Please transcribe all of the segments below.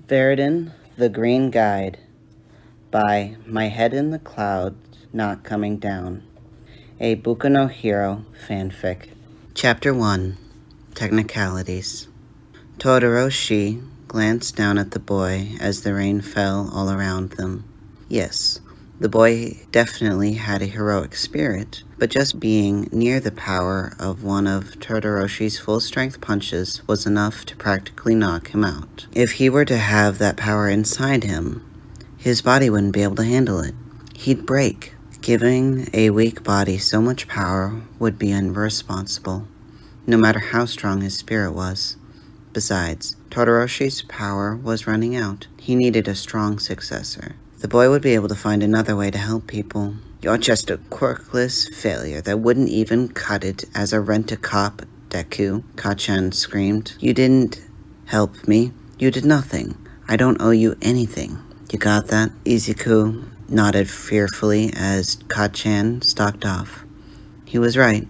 Viridian, the Green Guide by My Head in the Clouds Not Coming Down, a Boku no Hero fanfic. Chapter 1, Technicalities. Todoroshi glanced down at the boy as the rain fell all around them. Yes, the boy definitely had a heroic spirit, but just being near the power of one of Todoroshi's full-strength punches was enough to practically knock him out. If he were to have that power inside him, his body wouldn't be able to handle it. He'd break. Giving a weak body so much power would be irresponsible, no matter how strong his spirit was. Besides, Todoroshi's power was running out. He needed a strong successor. The boy would be able to find another way to help people. You're just a quirkless failure that wouldn't even cut it as a rent-a-cop, Deku, Kacchan screamed. You didn't help me. You did nothing. I don't owe you anything. You got that? Izuku nodded fearfully as Kacchan stalked off. He was right.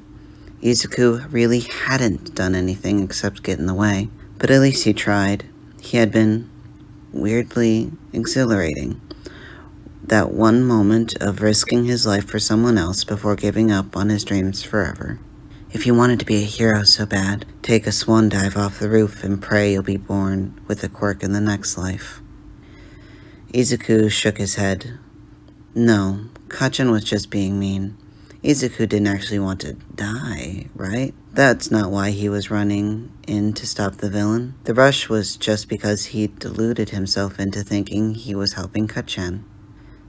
Izuku really hadn't done anything except get in the way. But at least he tried. He had been weirdly exhilarating. That one moment of risking his life for someone else before giving up on his dreams forever. If you wanted to be a hero so bad, take a swan dive off the roof and pray you'll be born with a quirk in the next life. Izuku shook his head. No, Kacchan was just being mean. Izuku didn't actually want to die, right? That's not why he was running in to stop the villain. The rush was just because he deluded himself into thinking he was helping Kacchan.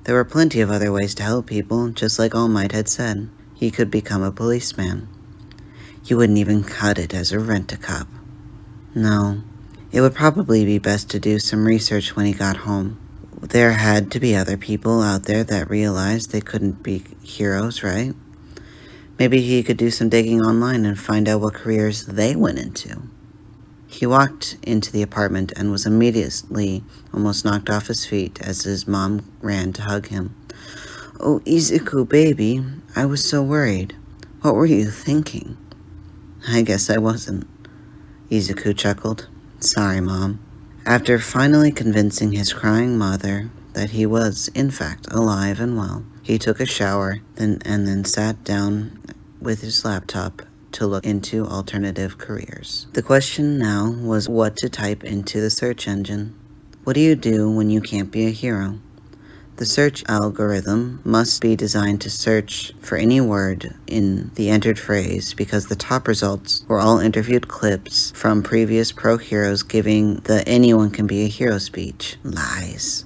There were plenty of other ways to help people, just like All Might had said. He could become a policeman. You wouldn't even cut it as a rent-a-cop. No, it would probably be best to do some research when he got home. There had to be other people out there that realized they couldn't be heroes, right? Maybe he could do some digging online and find out what careers they went into. He walked into the apartment and was immediately almost knocked off his feet as his mom ran to hug him. Oh, Izuku, baby, I was so worried. What were you thinking? I guess I wasn't. Izuku chuckled. Sorry, Mom. After finally convincing his crying mother that he was, in fact, alive and well, he took a shower and then sat down with his laptop to look into alternative careers. The question now was what to type into the search engine. What do you do when you can't be a hero? The search algorithm must be designed to search for any word in the entered phrase because the top results were all interviewed clips from previous pro heroes giving the anyone can be a hero speech. Lies.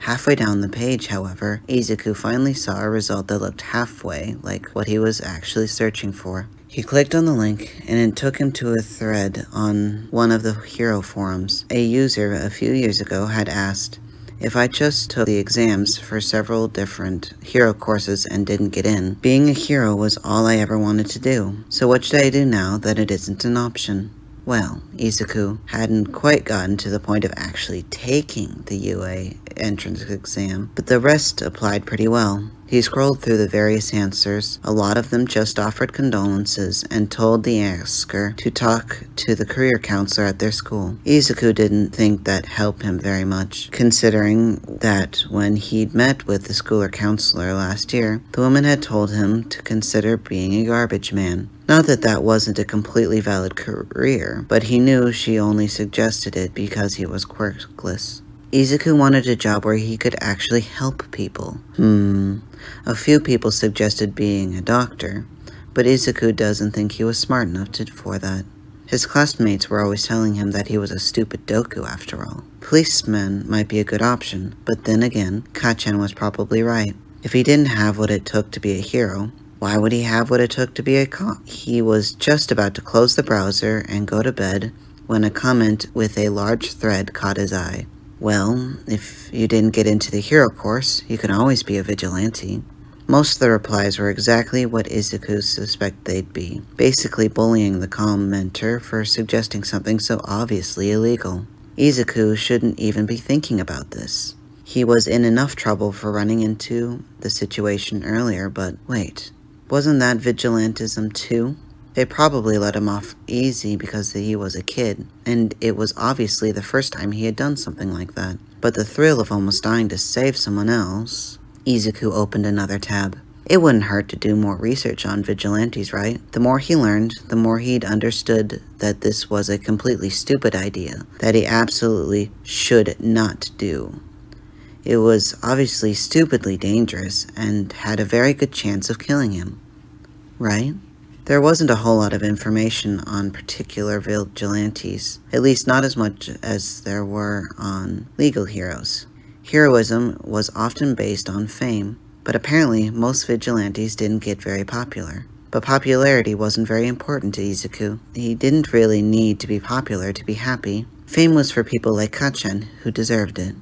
Halfway down the page, however, Izuku finally saw a result that looked halfway like what he was actually searching for. He clicked on the link, and it took him to a thread on one of the hero forums. A user a few years ago had asked, if I just took the exams for several different hero courses and didn't get in, being a hero was all I ever wanted to do. So what should I do now that it isn't an option? Well, Izuku hadn't quite gotten to the point of actually taking the UA entrance exam, but the rest applied pretty well. He scrolled through the various answers. A lot of them just offered condolences and told the asker to talk to the career counselor at their school. Izuku didn't think that helped him very much, considering that when he'd met with the school counselor last year, the woman had told him to consider being a garbage man. Not that that wasn't a completely valid career, but he knew she only suggested it because he was quirkless. Izuku wanted a job where he could actually help people. A few people suggested being a doctor, but Izuku doesn't think he was smart enough for that. His classmates were always telling him that he was a stupid doku after all. Policeman might be a good option, but then again, Kacchan was probably right. If he didn't have what it took to be a hero, why would he have what it took to be a cop? He was just about to close the browser and go to bed when a comment with a large thread caught his eye. Well, if you didn't get into the hero course, you can always be a vigilante. Most of the replies were exactly what Izuku suspected they'd be, basically bullying the commenter for suggesting something so obviously illegal. Izuku shouldn't even be thinking about this. He was in enough trouble for running into the situation earlier, but wait, wasn't that vigilantism too? They probably let him off easy because he was a kid, and it was obviously the first time he had done something like that. But the thrill of almost dying to save someone else... Izuku opened another tab. It wouldn't hurt to do more research on vigilantes, right? The more he learned, the more he'd understood that this was a completely stupid idea, that he absolutely should not do. It was obviously stupidly dangerous, and had a very good chance of killing him. Right? There wasn't a whole lot of information on particular vigilantes, at least not as much as there were on legal heroes. Heroism was often based on fame, but apparently most vigilantes didn't get very popular. But popularity wasn't very important to Izuku. He didn't really need to be popular to be happy. Fame was for people like Kacchan, who deserved it.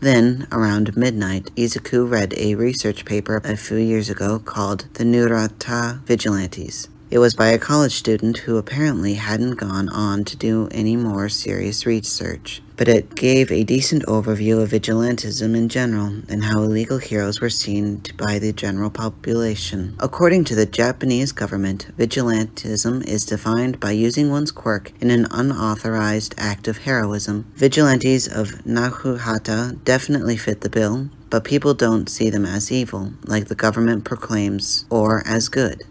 Then, around midnight, Izuku read a research paper a few years ago called The Nurata Vigilantes. It was by a college student who apparently hadn't gone on to do any more serious research, but it gave a decent overview of vigilantism in general and how illegal heroes were seen by the general population. According to the Japanese government, vigilantism is defined by using one's quirk in an unauthorized act of heroism. Vigilantes of Nakuhata definitely fit the bill, but people don't see them as evil, like the government proclaims, or as good.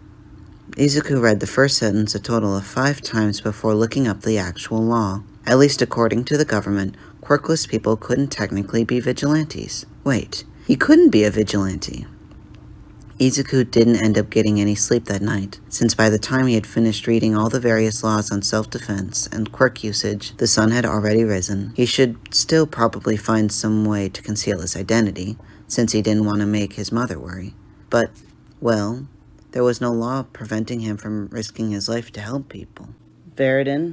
Izuku read the first sentence a total of 5 times before looking up the actual law. At least according to the government, quirkless people couldn't technically be vigilantes. Wait, he couldn't be a vigilante. Izuku didn't end up getting any sleep that night, since by the time he had finished reading all the various laws on self-defense and quirk usage, the sun had already risen. He should still probably find some way to conceal his identity, since he didn't want to make his mother worry. But, well, there was no law preventing him from risking his life to help people. Viridian